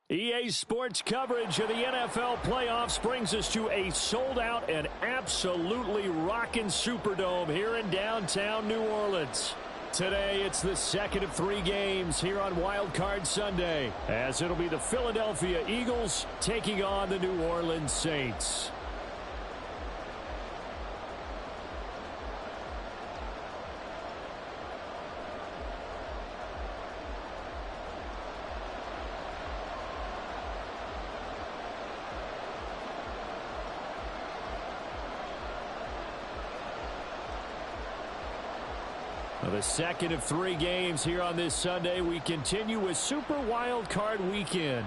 EA Sports coverage of the NFL playoffs brings us to a sold-out and absolutely rocking Superdome here in downtown New Orleans. Today, it's the second of 3 games here on Wild Card Sunday, as it'll be the Philadelphia Eagles taking on the New Orleans Saints. The second of 3 games here on this Sunday. We continue with Super Wild Card Weekend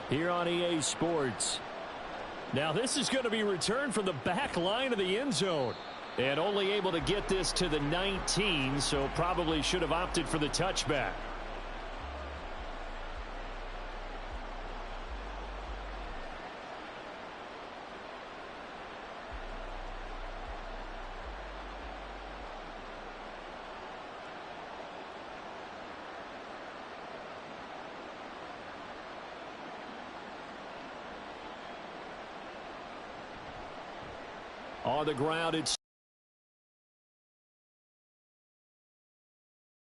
here on EA Sports. Now this is going to be returned from the back line of the end zone. And only able to get this to the 19, so probably should have opted for the touchback. On the ground, it's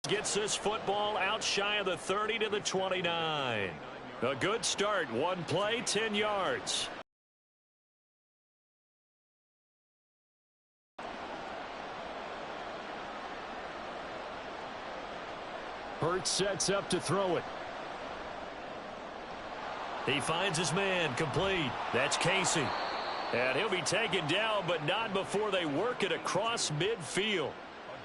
gets this football out shy of the 30 to the 29. A good start. 1 play, 10 yards. Hurts sets up to throw it. He finds his man, complete. That's Casey. And he'll be taken down, but not before they work it across midfield.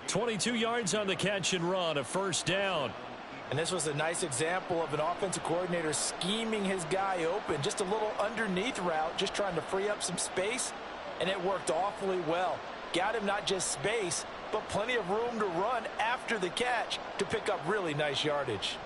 22 yards on the catch and run, a first down. And this was a nice example of an offensive coordinator scheming his guy open. Just a little underneath route, just trying to free up some space, and it worked awfully well. Got him not just space, but plenty of room to run after the catch to pick up really nice yardage.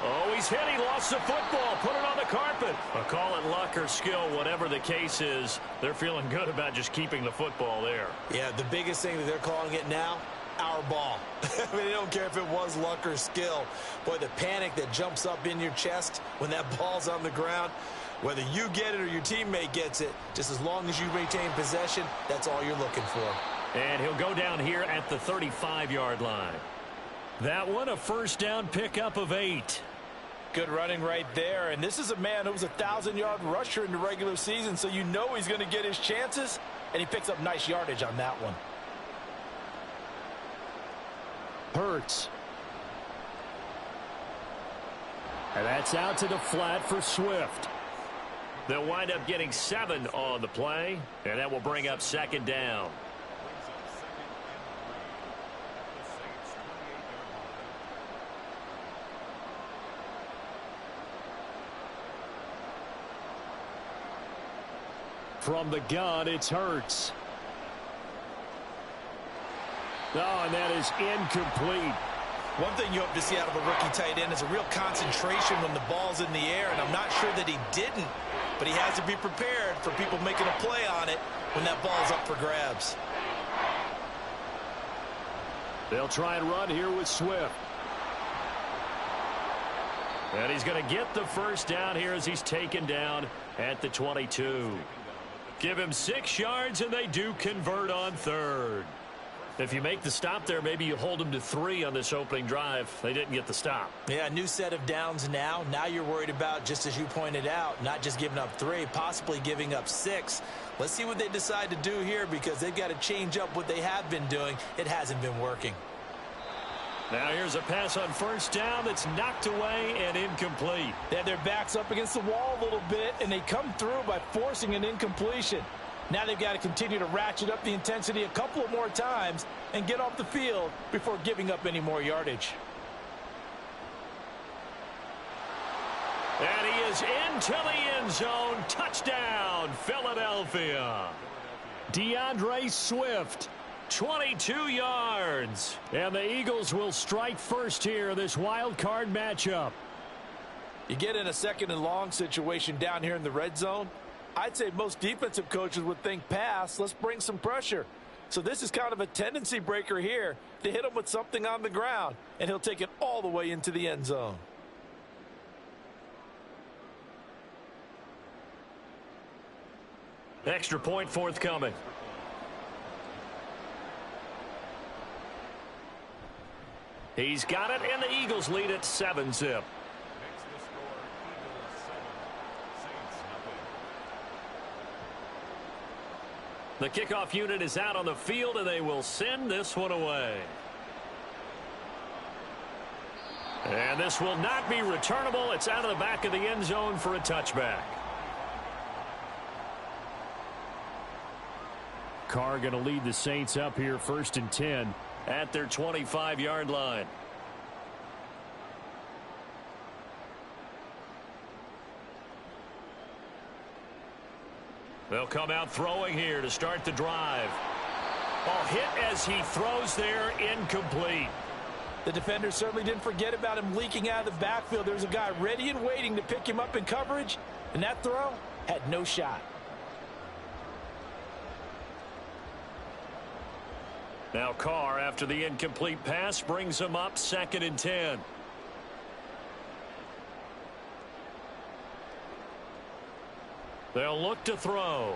Oh, he's hit. He lost the football. Put it on the carpet. Call it luck or skill, whatever the case is. They're feeling good about just keeping the football there. Yeah, the biggest thing that they're calling it now, our ball. I mean, they don't care if it was luck or skill. Boy, the panic that jumps up in your chest when that ball's on the ground, whether you get it or your teammate gets it, just as long as you maintain possession, that's all you're looking for. And he'll go down here at the 35-yard line. That one, a first down pickup of 8. Good running right there, and this is a man who was a 1,000-yard rusher in the regular season, so you know he's going to get his chances, and he picks up nice yardage on that one. Hurts. And that's out to the flat for Swift. They'll wind up getting 7 on the play, and that will bring up second down. From the gun, it's Hurts. Oh, and that is incomplete. One thing you hope to see out of a rookie tight end is a real concentration when the ball's in the air, and I'm not sure that he didn't, but he has to be prepared for people making a play on it when that ball's up for grabs. They'll try and run here with Swift. And he's going to get the first down here as he's taken down at the 22. Give him 6 yards, and they do convert on third. If you make the stop there, maybe you hold them to 3 on this opening drive. They didn't get the stop. Yeah, a new set of downs now. Now you're worried about, just as you pointed out, not just giving up 3, possibly giving up 6. Let's see what they decide to do here, because they've got to change up what they have been doing. It hasn't been working. Now here's a pass on first down that's knocked away and incomplete. They had their backs up against the wall a little bit, and they come through by forcing an incompletion. Now they've got to continue to ratchet up the intensity a couple of more times and get off the field before giving up any more yardage. And he is into the end zone. Touchdown, Philadelphia. DeAndre Swift. 22 yards. And the Eagles will strike first here, this wild card matchup. You get in a second and long situation down here in the red zone, I'd say most defensive coaches would think pass, let's bring some pressure. So this is kind of a tendency breaker here to hit him with something on the ground, and he'll take it all the way into the end zone. Extra point forthcoming. He's got it, and the Eagles lead at 7-zip. The kickoff unit is out on the field, and they will send this one away. And this will not be returnable. It's out of the back of the end zone for a touchback. Carr going to lead the Saints up here 1st and 10 at their 25-yard line. They'll come out throwing here to start the drive. Ball hit as he throws there, incomplete. The defender certainly didn't forget about him leaking out of the backfield. There's a guy ready and waiting to pick him up in coverage, and that throw had no shot. Now Carr, after the incomplete pass, brings him up 2nd and 10. They'll look to throw.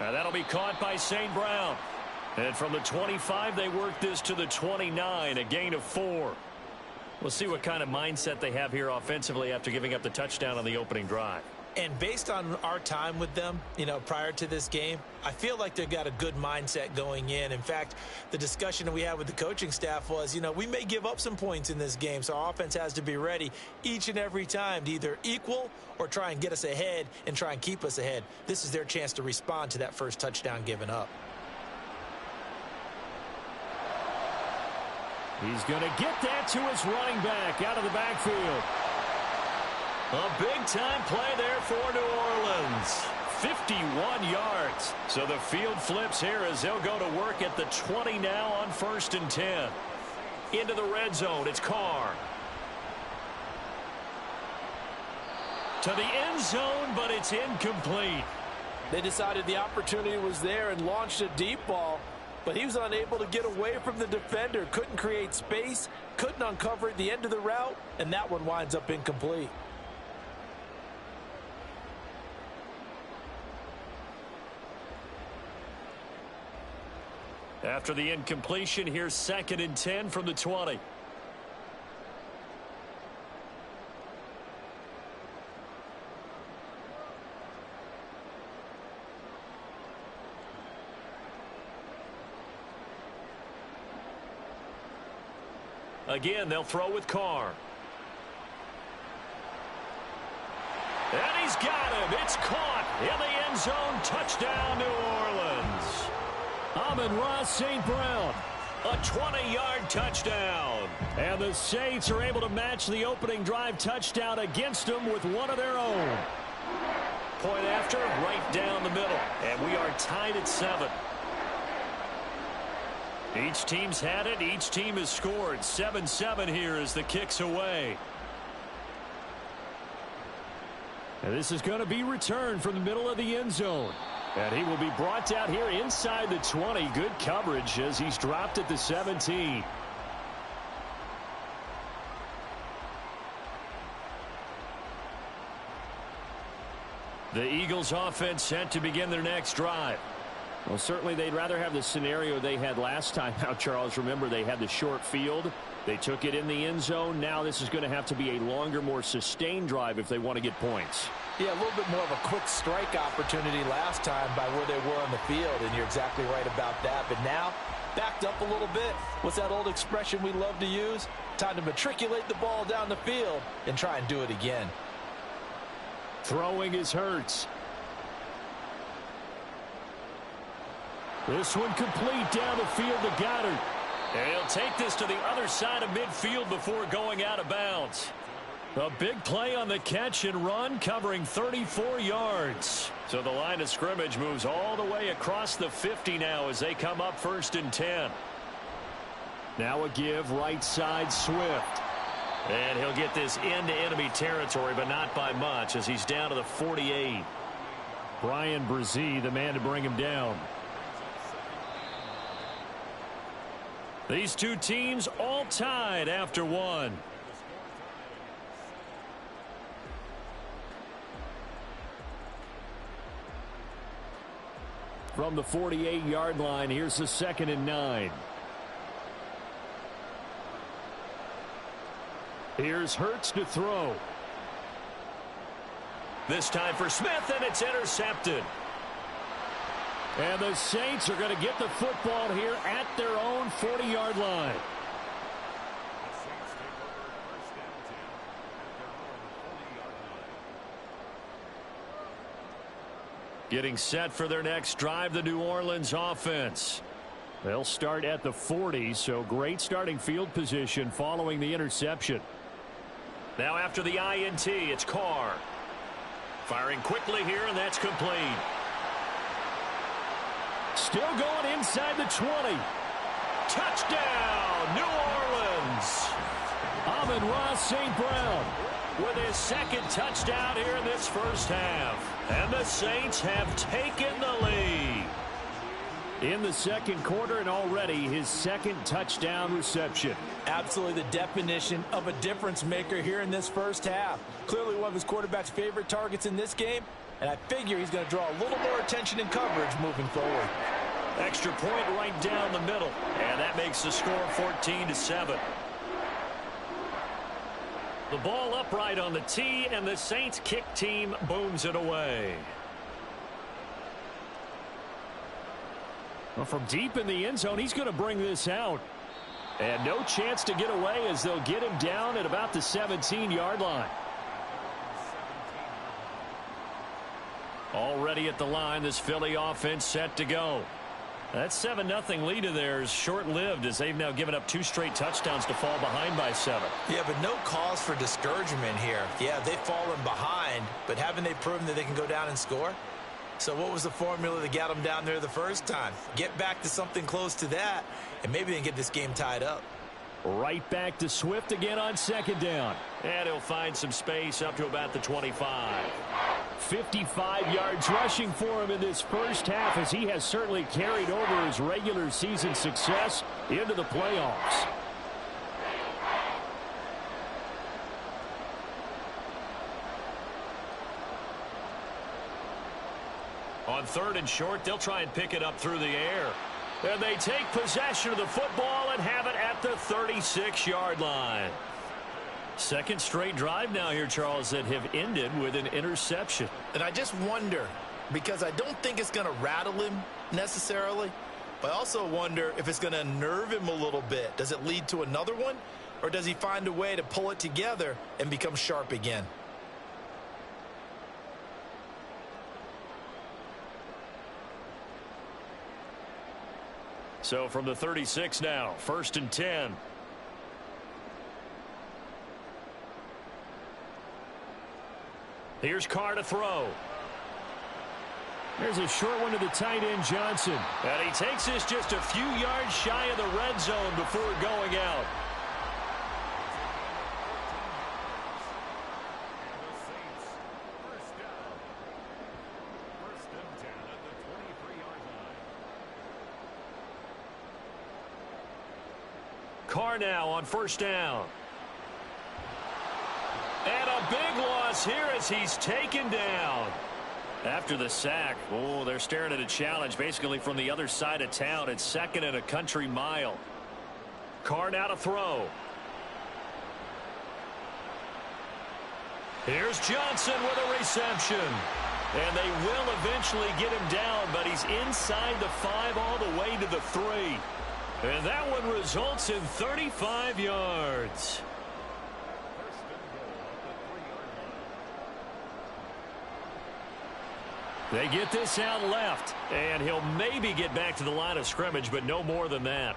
And that'll be caught by St. Brown. And from the 25, they work this to the 29, a gain of 4. We'll see what kind of mindset they have here offensively after giving up the touchdown on the opening drive. And based on our time with them, prior to this game, I feel like they've got a good mindset going in. In fact, the discussion that we had with the coaching staff was, we may give up some points in this game, so our offense has to be ready each and every time to either equal or try and get us ahead and try and keep us ahead. This is their chance to respond to that first touchdown given up. He's going to get that to his running back out of the backfield. A big-time play there for New Orleans. 51 yards. So the field flips here as they'll go to work at the 20 now on 1st and 10. Into the red zone, it's Carr. To the end zone, but it's incomplete. They decided the opportunity was there and launched a deep ball, but he was unable to get away from the defender. Couldn't create space, couldn't uncover at the end of the route, and that one winds up incomplete. After the incompletion, here's 2nd and 10 from the 20. Again, they'll throw with Carr. And he's got him. It's caught in the end zone. Touchdown, New Orleans. Amon-Ra St. Brown, a 20-yard touchdown. And the Saints are able to match the opening drive touchdown against them with one of their own. Point after, right down the middle. And we are tied at 7. Each team's had it. Each team has scored. 7-7 here as the kick's away. And this is going to be returned from the middle of the end zone. And he will be brought down here inside the 20. Good coverage as he's dropped at the 17. The Eagles offense set to begin their next drive. Well, certainly they'd rather have the scenario they had last time out, Charles. Remember, they had the short field. They took it in the end zone. Now this is going to have to be a longer, more sustained drive if they want to get points. Yeah, a little bit more of a quick strike opportunity last time by where they were on the field, and you're exactly right about that. But now, backed up a little bit. What's that old expression we love to use? Time to matriculate the ball down the field and try and do it again. Throwing is Hurts. This one complete down the field to Goddard. And he'll take this to the other side of midfield before going out of bounds. A big play on the catch and run, covering 34 yards. So the line of scrimmage moves all the way across the 50 now as they come up 1st and 10. Now a give right side Swift. And he'll get this into enemy territory, but not by much as he's down to the 48. Brian Brzee, the man to bring him down. These two teams all tied after one. From the 48-yard line, here's the 2nd and 9. Here's Hurts to throw. This time for Smith, and it's intercepted. And the Saints are going to get the football here at their own 40-yard line. Getting set for their next drive, the New Orleans offense. They'll start at the 40, so great starting field position following the interception. Now after the INT, it's Carr. Firing quickly here, and that's complete. Still going inside the 20. Touchdown, New Orleans. Amon-Ra St. Brown with his 2nd touchdown here in this first half. And the Saints have taken the lead. In the 2nd quarter, and already his 2nd touchdown reception. Absolutely the definition of a difference maker here in this first half. Clearly one of his quarterback's favorite targets in this game, and I figure he's going to draw a little more attention and coverage moving forward. Extra point right down the middle, and that makes the score 14-7. The ball upright on the tee, and the Saints kick team booms it away. Well, from deep in the end zone, he's going to bring this out. And no chance to get away as they'll get him down at about the 17-yard line. Already at the line, this Philly offense set to go. That 7-0 lead of theirs is short-lived as they've now given up 2 straight touchdowns to fall behind by 7. Yeah, but no cause for discouragement here. Yeah, they've fallen behind, but haven't they proven that they can go down and score? So what was the formula that got them down there the first time? Get back to something close to that, and maybe they can get this game tied up. Right back to Swift again on 2nd down. And he'll find some space up to about the 25. 55 yards rushing for him in this first half as he has certainly carried over his regular season success into the playoffs. On 3rd and short, they'll try and pick it up through the air. And they take possession of the football and have it at the 36-yard line. 2nd straight drive now here, Charles, that have ended with an interception. And I just wonder, because I don't think it's going to rattle him necessarily, but I also wonder if it's going to unnerve him a little bit. Does it lead to another one, or does he find a way to pull it together and become sharp again? So from the 36 now, 1st and 10. Here's Carr to throw. There's a short one to the tight end, Johnson. And he takes this just a few yards shy of the red zone before going out. Carr now on 1st down. And a big loss here as he's taken down. After the sack, oh, they're staring at a challenge basically from the other side of town. It's 2nd and a country mile. Carr now to throw. Here's Johnson with a reception. And they will eventually get him down, but he's inside the 5 all the way to the 3. And that one results in 35 yards. They get this out left, and he'll maybe get back to the line of scrimmage, but no more than that.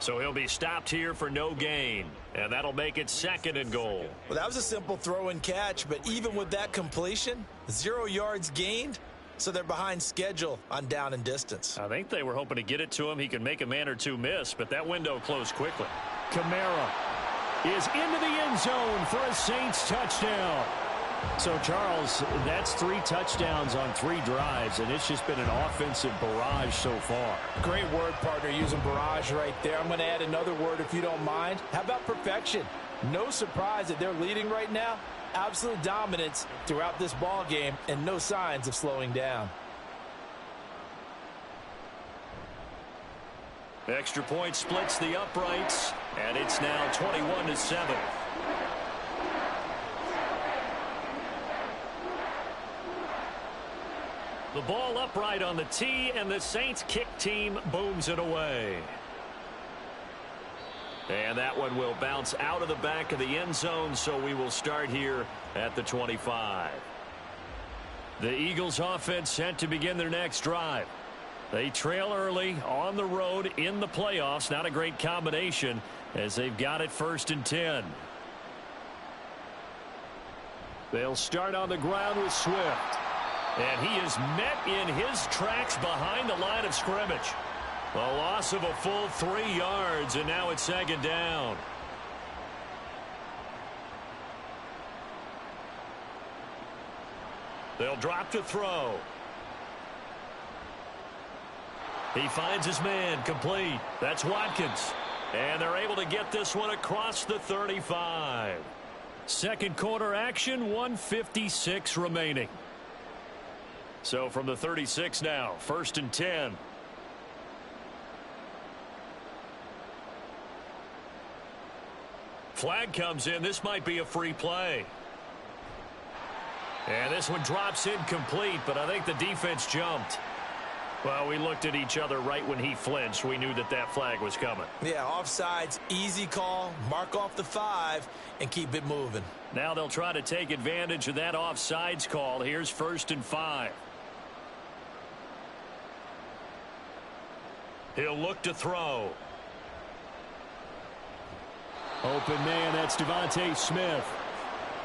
So he'll be stopped here for no gain, and that'll make it 2nd and goal. Well, that was a simple throw and catch, but even with that completion, 0 yards gained. So they're behind schedule on down and distance. I think they were hoping to get it to him. He can make a man or two miss, but that window closed quickly. Kamara is into the end zone for a Saints touchdown. So, Charles, that's 3 touchdowns on 3 drives, and it's just been an offensive barrage so far. Great word, partner, using barrage right there. I'm going to add another word if you don't mind. How about perfection? No surprise that they're leading right now. Absolute dominance throughout this ball game and no signs of slowing down. Extra point splits the uprights, and it's now 21-7. The ball upright on the tee, and the Saints kick team booms it away. And that one will bounce out of the back of the end zone, so we will start here at the 25. The Eagles offense set to begin their next drive. They trail early on the road in the playoffs. Not a great combination as they've got it 1st and 10. They'll start on the ground with Swift. And he is met in his tracks behind the line of scrimmage. A loss of a full 3 yards, and now it's 2nd down. They'll drop to throw. He finds his man, complete. That's Watkins. And they're able to get this one across the 35. Second quarter action, 1:56 remaining. So from the 36 now, 1st and 10. Flag comes in. This might be a free play. And this one drops incomplete, but I think the defense jumped. Well, we looked at each other right when he flinched. We knew that that flag was coming. Yeah, offsides, easy call. Mark off the 5 and keep it moving. Now they'll try to take advantage of that offsides call. Here's 1st and 5. He'll look to throw. Open man, that's Devontae Smith.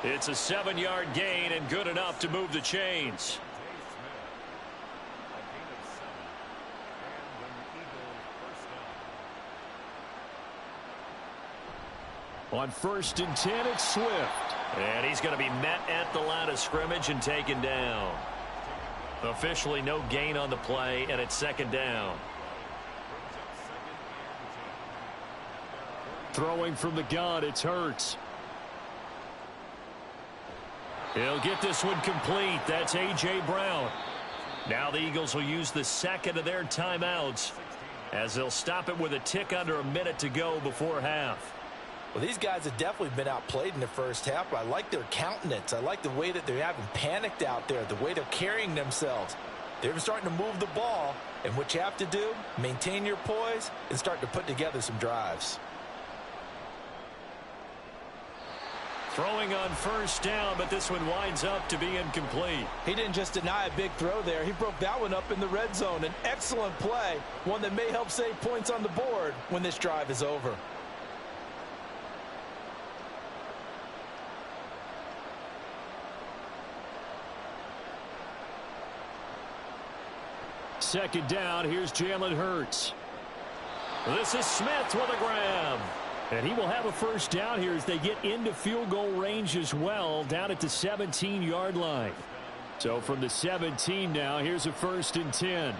It's a 7-yard gain and good enough to move the chains. On 1st and 10, it's Swift. And he's going to be met at the line of scrimmage and taken down. Officially no gain on the play, and it's 2nd down. Throwing from the gun, it's Hurts. He'll get this one complete. That's A.J. Brown. Now the Eagles will use the 2nd of their timeouts as they'll stop it with a tick under a minute to go before half. Well, these guys have definitely been outplayed in the first half, but I like their countenance. I like the way that they haven't panicked out there, the way they're carrying themselves. They're starting to move the ball, and what you have to do, maintain your poise and start to put together some drives. Throwing on 1st down, but this one winds up to be incomplete. He didn't just deny a big throw there. He broke that one up in the red zone. An excellent play, one that may help save points on the board when this drive is over. Second down, here's Jalen Hurts. This is Smith with a grab. And he will have a 1st down here as they get into field goal range as well, down at the 17-yard line. So from the 17 now, here's a 1st and 10.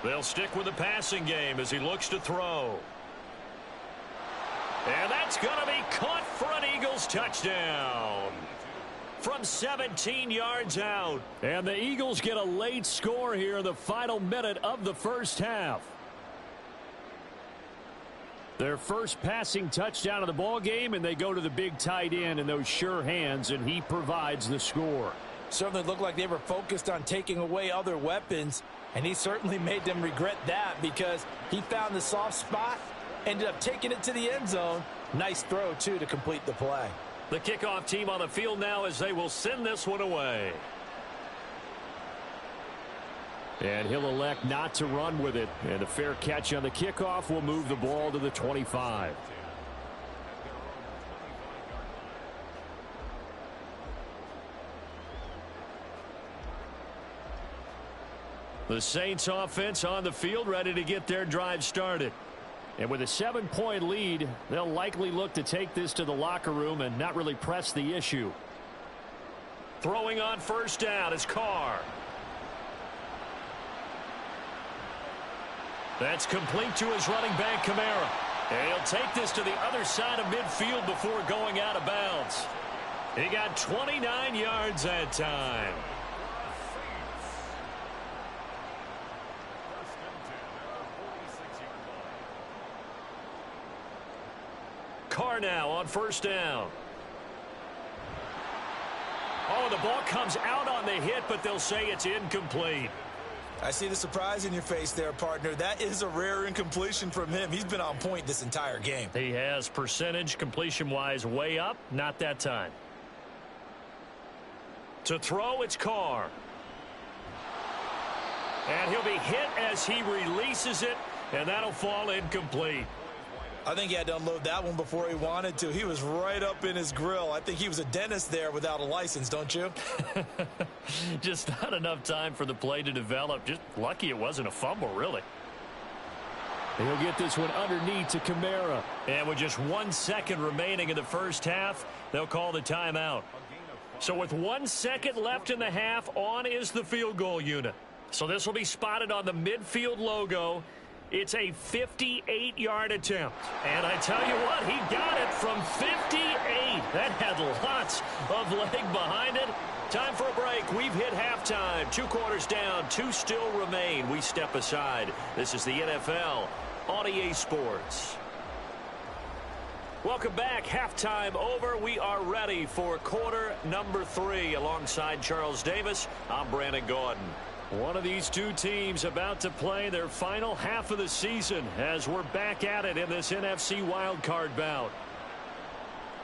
They'll stick with the passing game as he looks to throw. And that's going to be caught for an Eagles touchdown. From 17 yards out. And the Eagles get a late score here in the final minute of the first half. Their first passing touchdown of the ball game, and they go to the big tight end in those sure hands, and he provides the score. Certainly looked like they were focused on taking away other weapons, and he certainly made them regret that because he found the soft spot, ended up taking it to the end zone. Nice throw, too, to complete the play. The kickoff team on the field now as they will send this one away. And he'll elect not to run with it. And a fair catch on the kickoff will move the ball to the 25. The Saints offense on the field ready to get their drive started. And with a 7-point lead, they'll likely look to take this to the locker room and not really press the issue. Throwing on 1st down is Carr. That's complete to his running back, Kamara. And he'll take this to the other side of midfield before going out of bounds. He got 29 yards that time. Carr now on first down. Oh, the ball comes out on the hit, but they'll say it's incomplete. I see the surprise in your face there, partner. That is a rare incompletion from him. He's been on point this entire game. He has percentage completion-wise way up. Not that time. To throw, it's Carr. And he'll be hit as he releases it, and that'll fall incomplete. I think he had to unload that one before he wanted to. He was right up in his grill. I think he was a dentist there without a license, don't you? Just not enough time for the play to develop. Just lucky it wasn't a fumble, really. He'll get this one underneath to Kamara. And with just 1 second remaining in the first half, they'll call the timeout. So with 1 second left in the half, on is the field goal unit. So this will be spotted on the midfield logo. It's a 58-yard attempt. And I tell you what, he got it from 58. That had lots of leg behind it. Time for a break. We've hit halftime. 2 quarters down, 2 still remain. We step aside. This is the NFL on EA Sports. Welcome back. Halftime over. We are ready for quarter number 3. Alongside Charles Davis, I'm Brandon Gordon. One of these two teams about to play their final half of the season as we're back at it in this NFC wildcard bout.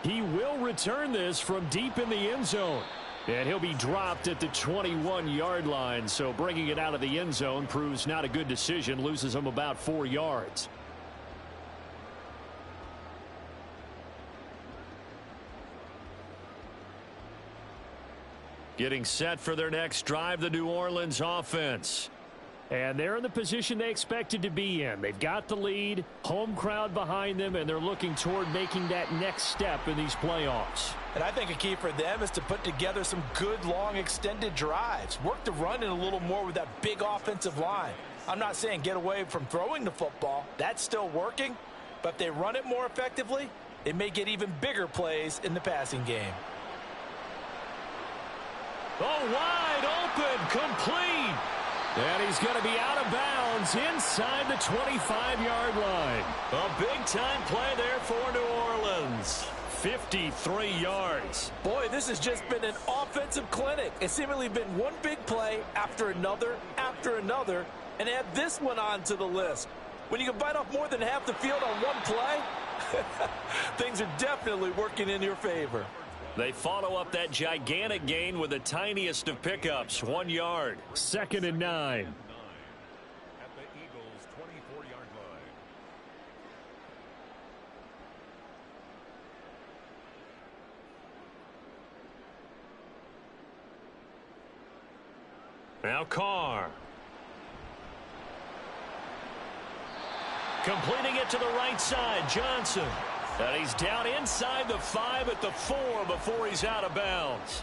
He will return this from deep in the end zone. And he'll be dropped at the 21-yard line. So bringing it out of the end zone proves not a good decision. Loses him about 4 yards. Getting set for their next drive, the New Orleans offense. And they're in the position they expected to be in. They've got the lead, home crowd behind them, and they're looking toward making that next step in these playoffs. And I think a key for them is to put together some good, long, extended drives. Work the run in a little more with that big offensive line. I'm not saying get away from throwing the football. That's still working. But if they run it more effectively, they may get even bigger plays in the passing game. Oh, wide open, complete. And he's going to be out of bounds inside the 25-yard line. A big-time play there for New Orleans. 53 yards. Boy, this has just been an offensive clinic. It's seemingly been one big play after another, and add this one on to the list. When you can bite off more than half the field on one play, things are definitely working in your favor. They follow up that gigantic gain with the tiniest of pickups, 1 yard. 2nd and 9. At the Eagles' 24-yard line. Now Carr. Completing it to the right side, Johnson. And he's down inside the 5 at the 4 before he's out of bounds.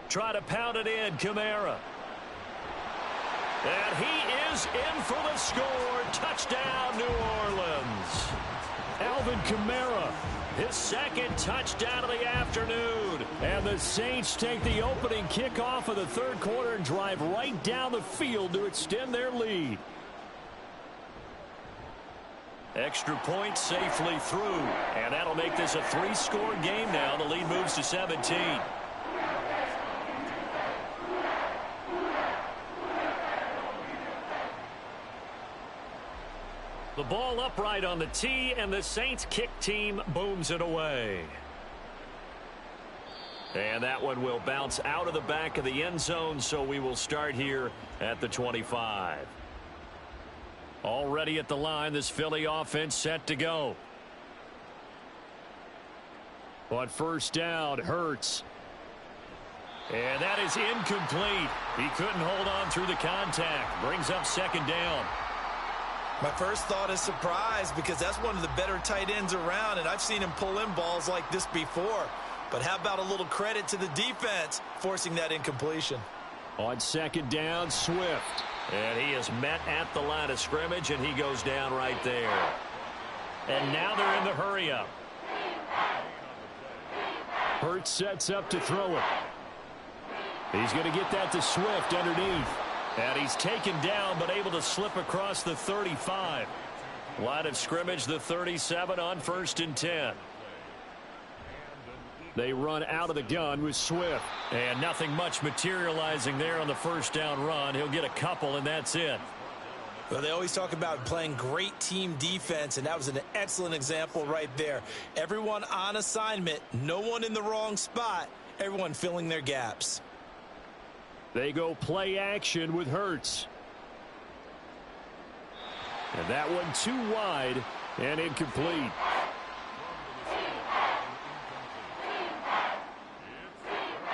Try to pound it in, Kamara. And he is in for the score. Touchdown, New Orleans. Alvin Kamara, his 2nd touchdown of the afternoon. And the Saints take the opening kickoff of the 3rd quarter and drive right down the field to extend their lead. Extra point safely through. And that'll make this a 3-score game now. The lead moves to 17. The ball upright on the tee, and the Saints kick team booms it away. And that one will bounce out of the back of the end zone, so we will start here at the 25. Already at the line, this Philly offense set to go. On first down, Hurts. And that is incomplete. He couldn't hold on through the contact. Brings up 2nd down. My first thought is surprise, because that's one of the better tight ends around, and I've seen him pull in balls like this before. But how about a little credit to the defense forcing that incompletion? On 2nd down, Swift. And he is met at the line of scrimmage, and he goes down right there. And now they're in the hurry-up. Hurts sets up to throw it. He's going to get that to Swift underneath. And he's taken down but able to slip across the 35. Line of scrimmage, the 37 on 1st and 10. They run out of the gun with Swift. And nothing much materializing there on the first down run. He'll get a couple, and that's it. Well, they always talk about playing great team defense, and that was an excellent example right there. Everyone on assignment, no one in the wrong spot, everyone filling their gaps. They go play action with Hurts. And that one too wide and incomplete.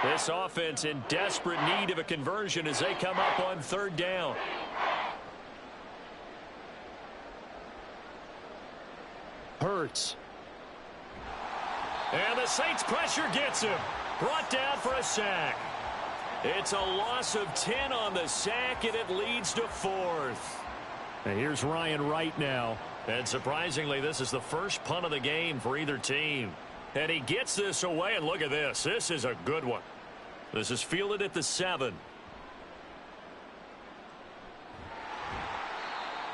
This offense in desperate need of a conversion as they come up on 3rd down. Hurts. And the Saints pressure gets him. Brought down for a sack. It's a loss of 10 on the sack, and it leads to 4th. And here's Ryan Wright now. And surprisingly, this is the first punt of the game for either team. And he gets this away, and look at this. This is a good one. This is fielded at the 7.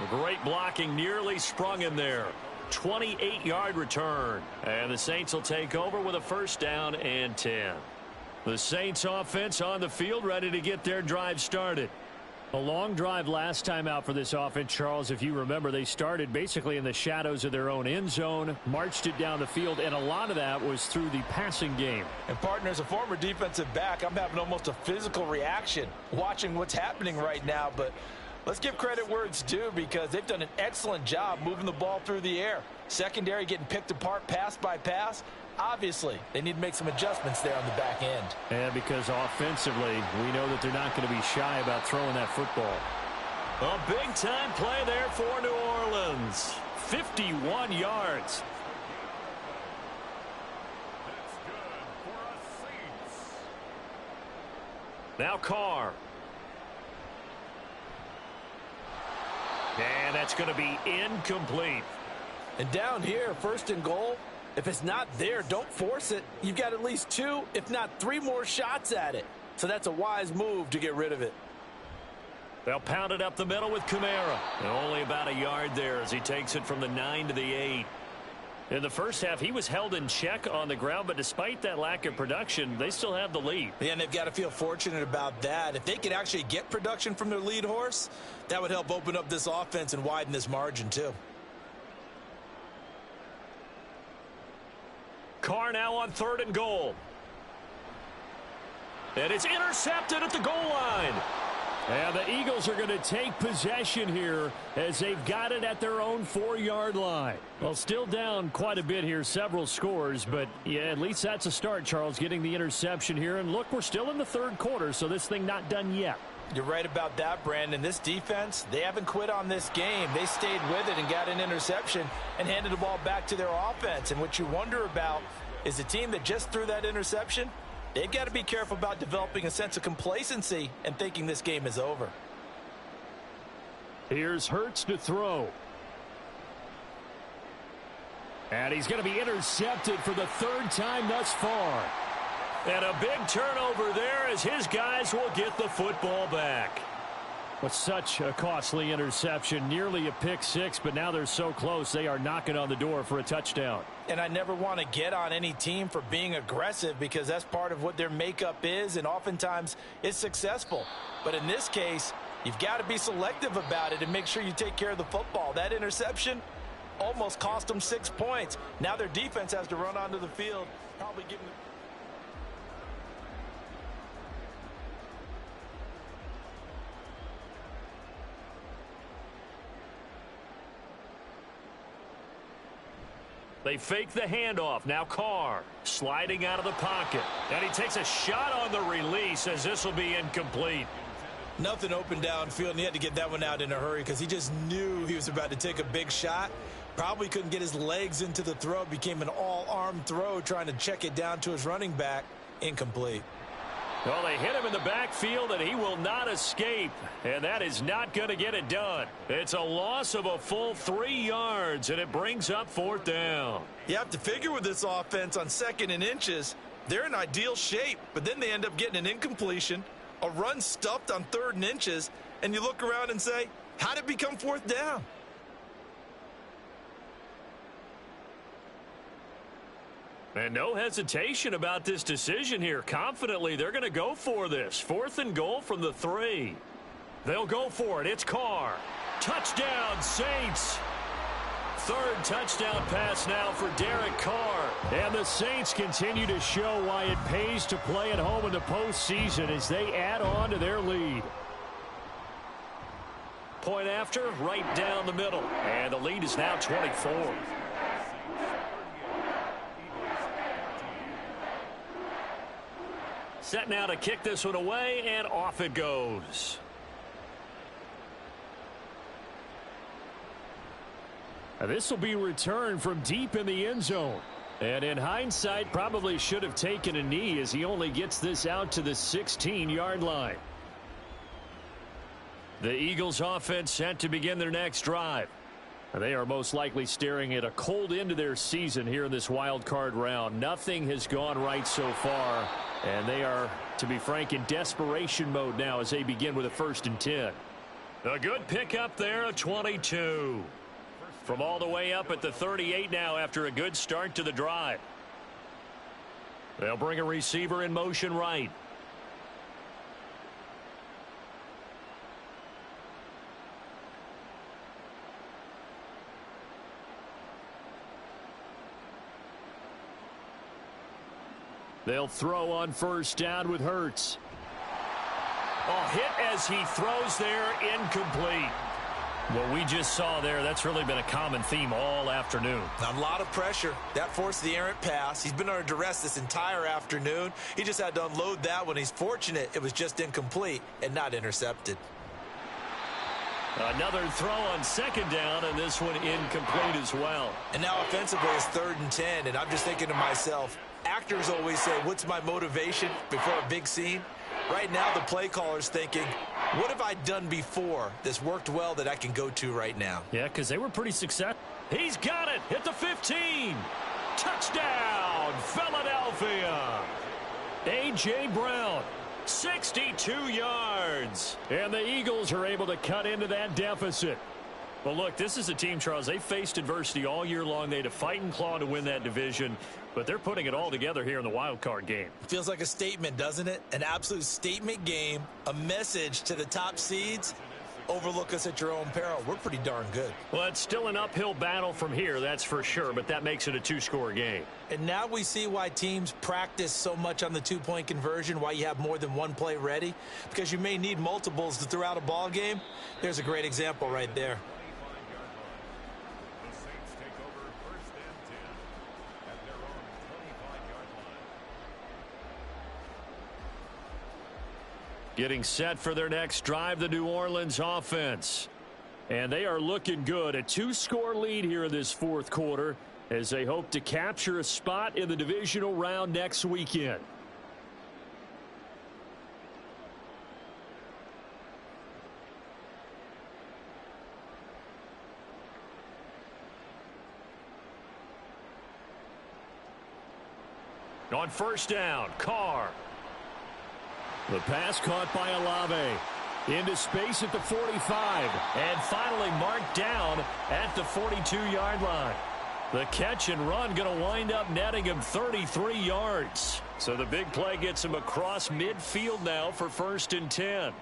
Great blocking, nearly sprung him there. 28-yard return. And the Saints will take over with a 1st down and 10. The Saints offense on the field, ready to get their drive started. A long drive last time out for this offense, Charles. If you remember, they started basically in the shadows of their own end zone, marched it down the field, and a lot of that was through the passing game. And, partner, as a former defensive back, I'm having almost a physical reaction watching what's happening right now. But let's give credit where it's due, because they've done an excellent job moving the ball through the air. Secondary getting picked apart pass by pass. Obviously, they need to make some adjustments there on the back end. And because offensively, we know that they're not going to be shy about throwing that football. A big-time play there for New Orleans. 51 yards. That's good for us Saints. Now Carr. And that's going to be incomplete. And down here, 1st and goal, if it's not there, don't force it. You've got at least 2, if not 3 more shots at it. So that's a wise move to get rid of it. They'll pound it up the middle with Kamara. And only about a yard there as he takes it from the 9 to the 8. In the first half, he was held in check on the ground, but despite that lack of production, they still have the lead. Yeah, and they've got to feel fortunate about that. If they could actually get production from their lead horse, that would help open up this offense and widen this margin too. Carr now on 3rd and goal. And it's intercepted at the goal line. And the Eagles are going to take possession here as they've got it at their own 4-yard line. Well, still down quite a bit here, several scores, but yeah, at least that's a start, Charles, getting the interception here. And look, we're still in the 3rd quarter, so this thing not done yet. You're right about that, Brandon. This defense, they haven't quit on this game. They stayed with it and got an interception and handed the ball back to their offense. And what you wonder about is the team that just threw that interception, they've got to be careful about developing a sense of complacency and thinking this game is over. Here's Hurts to throw. And he's going to be intercepted for the 3rd time thus far. And a big turnover there as his guys will get the football back. But such a costly interception, nearly a pick 6, but now they're so close they are knocking on the door for a touchdown. And I never want to get on any team for being aggressive, because that's part of what their makeup is, and oftentimes it's successful. But in this case, you've got to be selective about it and make sure you take care of the football. That interception almost cost them 6 points. Now their defense has to run onto the field, probably giving them... They fake the handoff. Now Carr sliding out of the pocket. And he takes a shot on the release as this will be incomplete. Nothing open downfield, and he had to get that one out in a hurry because he just knew he was about to take a big shot. Probably couldn't get his legs into the throw. Became an all-arm throw trying to check it down to his running back. Incomplete. Well, they hit him in the backfield, and he will not escape. And that is not going to get it done. It's a loss of a full 3 yards, and it brings up 4th down. You have to figure with this offense on 2nd and inches, they're in ideal shape, but then they end up getting an incompletion, a run stuffed on 3rd and inches, And you look around and say, how did it become fourth down? And no hesitation about this decision here. Confidently, they're going to go for this. 4th and goal from the 3. They'll go for it. It's Carr. Touchdown, Saints. 3rd touchdown pass now for Derek Carr. And the Saints continue to show why it pays to play at home in the postseason as they add on to their lead. Point after, right down the middle. And the lead is now 24. Set now to kick this one away, and off it goes. This will be returned from deep in the end zone. And in hindsight, probably should have taken a knee as he only gets this out to the 16-yard line. The Eagles offense set to begin their next drive. They are most likely staring at a cold end to their season here in this wild card round. Nothing has gone right so far, and they are, to be frank, in desperation mode now as they begin with a 1st and 10. A good pickup there of 22. From all the way up at the 38 now after a good start to the drive. They'll bring a receiver in motion right. They'll throw on 1st down with Hurts. Oh, hit as he throws there, incomplete. What we just saw there, that's really been a common theme all afternoon. A lot of pressure. That forced the errant pass. He's been under duress this entire afternoon. He just had to unload that one. He's fortunate it was just incomplete and not intercepted. Another throw on 2nd down, and this one incomplete as well. And now offensively it's 3rd and 10, and I'm just thinking to myself, actors always say, what's my motivation before a big scene? Right now the play caller's thinking, what have I done before that's worked well that I can go to right now? Yeah, because they were pretty successful. He's got it. Hit the 15. Touchdown, Philadelphia. A.J. Brown. 62 yards. And the Eagles are able to cut into that deficit. Well, look, this is a team, Charles. They faced adversity all year long. They had to fight and claw to win that division, but they're putting it all together here in the wild card game. Feels like a statement, doesn't it? An absolute statement game, a message to the top seeds. Overlook us at your own peril. We're pretty darn good. Well, it's still an uphill battle from here, that's for sure, but that makes it a 2-score game. And now we see why teams practice so much on the 2-point conversion, why you have more than one play ready, because you may need multiples to throw out a ball game. There's a great example right there. The Saints take over 1st and 10 at their own 25-yard line. Getting set for their next drive, the New Orleans offense. And they are looking good. A 2-score lead here in this 4th quarter as they hope to capture a spot in the divisional round next weekend. On 1st down, Carr. The pass caught by Olave. Into space at the 45. And finally marked down at the 42-yard line. The catch and run going to wind up netting him 33 yards. So the big play gets him across midfield now for 1st and 10. 1st and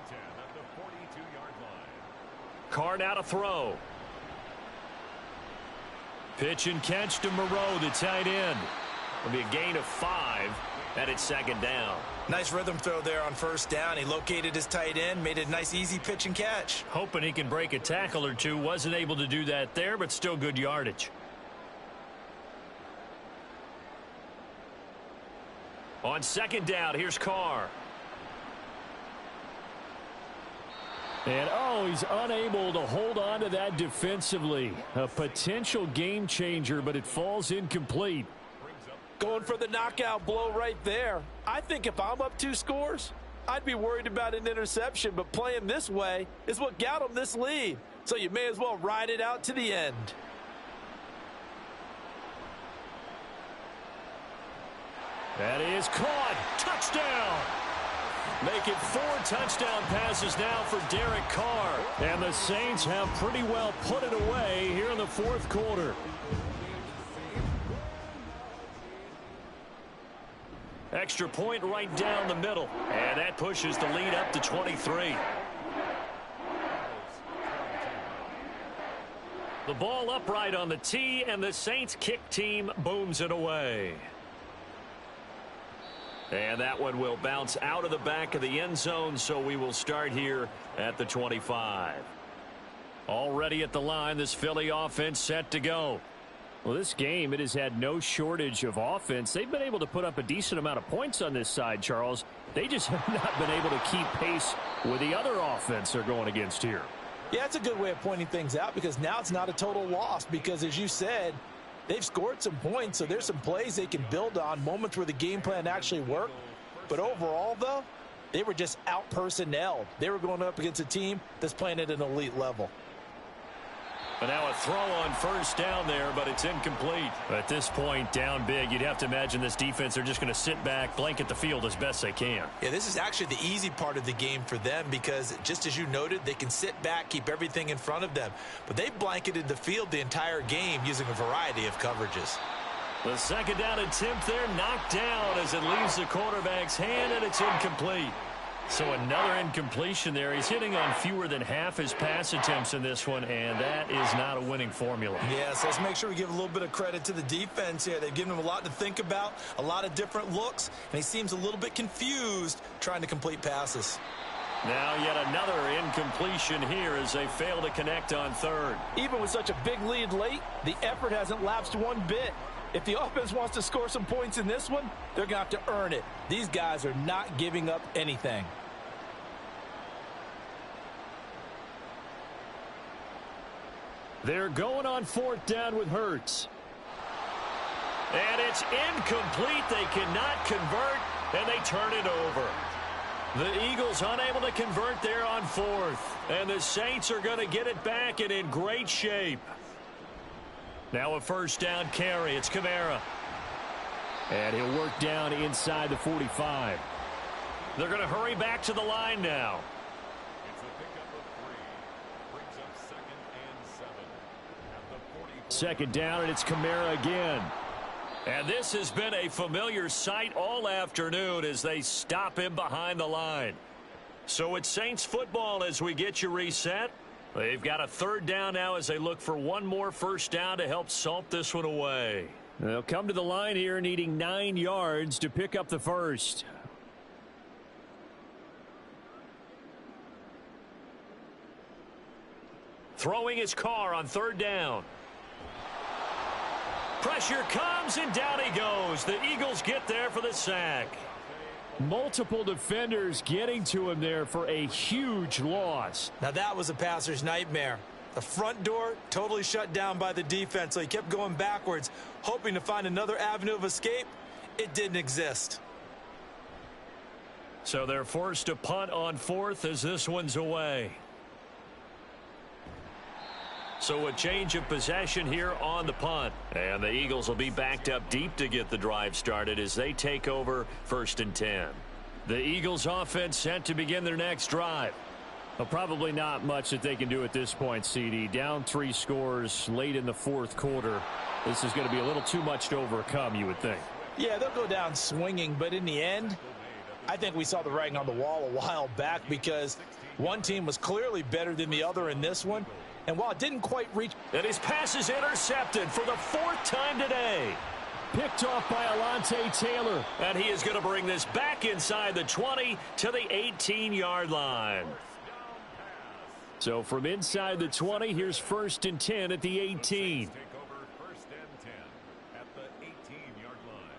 10 at the 42-yard line. Carr now to throw. Pitch and catch to Moreau, the tight end. It'll be a gain of 5, and it's 2nd down. Nice rhythm throw there on 1st down. He located his tight end, made it a nice easy pitch and catch. Hoping he can break a tackle or two. Wasn't able to do that there, but still good yardage. On 2nd down, here's Carr. And, oh, he's unable to hold on to that defensively. A potential game changer, but it falls incomplete. Going for the knockout blow right there. I think if I'm up 2 scores, I'd be worried about an interception, but playing this way is what got them this lead. So you may as well ride it out to the end. That is caught. Touchdown. Make it 4 touchdown passes now for Derek Carr. And the Saints have pretty well put it away here in the fourth quarter. Extra point right down the middle. And that pushes the lead up to 23. The ball upright on the tee, and the Saints kick team booms it away. And that one will bounce out of the back of the end zone, so we will start here at the 25. Already at the line, this Philly offense set to go. Well, this game, it has had no shortage of offense. They've been able to put up a decent amount of points on this side, Charles. They just have not been able to keep pace with the other offense they're going against here. Yeah, it's a good way of pointing things out because now it's not a total loss because, as you said, they've scored some points, so there's some plays they can build on, moments where the game plan actually worked. But overall, though, they were just out-personnelled. They were going up against a team that's playing at an elite level. But now a throw on first down there, but it's incomplete. At this point, down big, you'd have to imagine this defense are just going to sit back, blanket the field as best they can. Yeah, this is actually the easy part of the game for them because, just as you noted, they can sit back, keep everything in front of them. But they blanketed the field the entire game using a variety of coverages. The second down attempt there knocked down as it leaves the quarterback's hand, and it's incomplete. So another incompletion there. He's hitting on fewer than half his pass attempts in this one, and that is not a winning formula. Yes, let's make sure we give a little bit of credit to the defense here. They've given him a lot to think about, a lot of different looks, and he seems a little bit confused trying to complete passes. Now yet another incompletion here as they fail to connect on third. Even with such a big lead late, the effort hasn't lapsed one bit. If the offense wants to score some points in this one, they're going to have to earn it. These guys are not giving up anything. They're going on fourth down with Hurts. And it's incomplete. They cannot convert, and they turn it over. The Eagles unable to convert there on fourth. And the Saints are going to get it back and in great shape. Now a first down carry. It's Kamara. And he'll work down inside the 45. They're going to hurry back to the line now. It's a pickup of 3. Brings up 2nd and 7 at the 44. Second down, and it's Kamara again. And this has been a familiar sight all afternoon as they stop him behind the line. So it's Saints football as we get you reset. They've got a third down now as they look for one more first down to help salt this one away. They'll come to the line here needing 9 yards to pick up the first. Throwing his car on third down. Pressure comes, and down he goes. The Eagles get there for the sack. Multiple defenders getting to him there for a huge loss. Now that was a passer's nightmare. The front door totally shut down by the defense, so he kept going backwards, hoping to find another avenue of escape. It didn't exist. So they're forced to punt on fourth as this one's away. So a change of possession here on the punt. And the Eagles will be backed up deep to get the drive started as they take over 1st and 10. The Eagles offense set to begin their next drive. Well, probably not much that they can do at this point, CD. Down 3 scores late in the fourth quarter. This is going to be a little too much to overcome, you would think. Yeah, they'll go down swinging, but in the end, I think we saw the writing on the wall a while back because one team was clearly better than the other in this one. And while it didn't quite reach... And his pass is intercepted for the 4th time today. Picked off by Alontae Taylor. And he is going to bring this back inside the 20 to the 18-yard line. So from inside the 20, here's 1st and 10 at the 18. Take over 1st and 10 at the 18-yard line.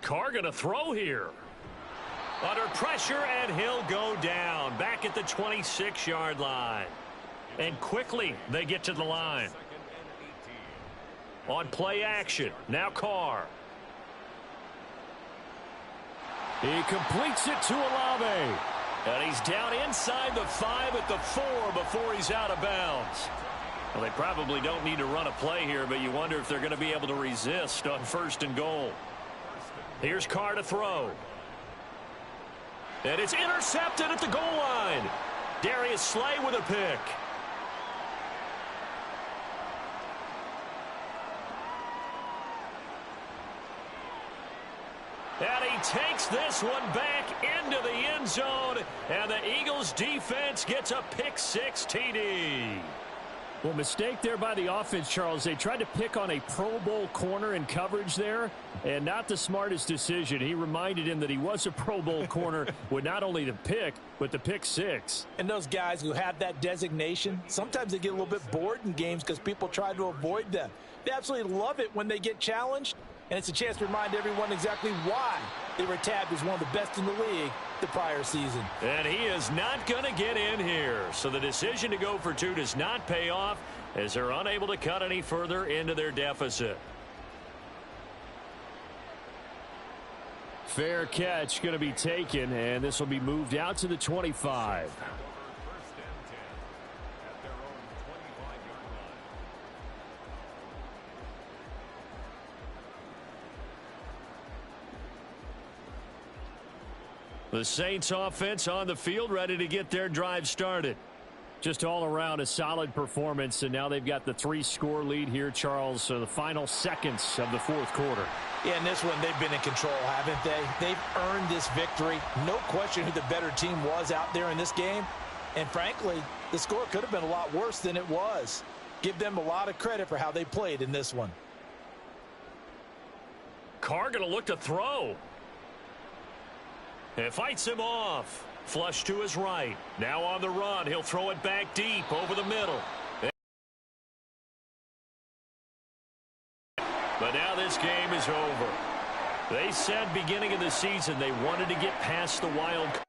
Carr going to throw here. Under pressure, and he'll go down. Back at the 26-yard line. And quickly, they get to the line. On play action, now Carr. He completes it to Olave. And he's down inside the 5 at the 4 before he's out of bounds. Well, they probably don't need to run a play here, but you wonder if they're going to be able to resist on 1st and goal. Here's Carr to throw. And it's intercepted at the goal line. Darius Slay with a pick. And he takes this one back into the end zone. And the Eagles defense gets a pick-6 TD. Well, mistake there by the offense, Charles. They tried to pick on a Pro Bowl corner in coverage there, and not the smartest decision. He reminded him that he was a Pro Bowl corner with not only the pick, but the pick-6. And those guys who have that designation, sometimes they get a little bit bored in games because people try to avoid them. They absolutely love it when they get challenged, and it's a chance to remind everyone exactly why they were tabbed as one of the best in the league the prior season. And he is not going to get in here. So the decision to go for 2 does not pay off as they're unable to cut any further into their deficit. Fair catch going to be taken, and this will be moved out to the 25. The Saints offense on the field, ready to get their drive started. Just all around a solid performance, and now they've got the 3-score lead here, Charles, so the final seconds of the fourth quarter. Yeah, in this one, they've been in control, haven't they? They've earned this victory. No question who the better team was out there in this game. And frankly, the score could have been a lot worse than it was. Give them a lot of credit for how they played in this one. Carr going to look to throw. And fights him off. Flush to his right. Now on the run. He'll throw it back deep over the middle. But now this game is over. They said beginning of the season they wanted to get past the wild card.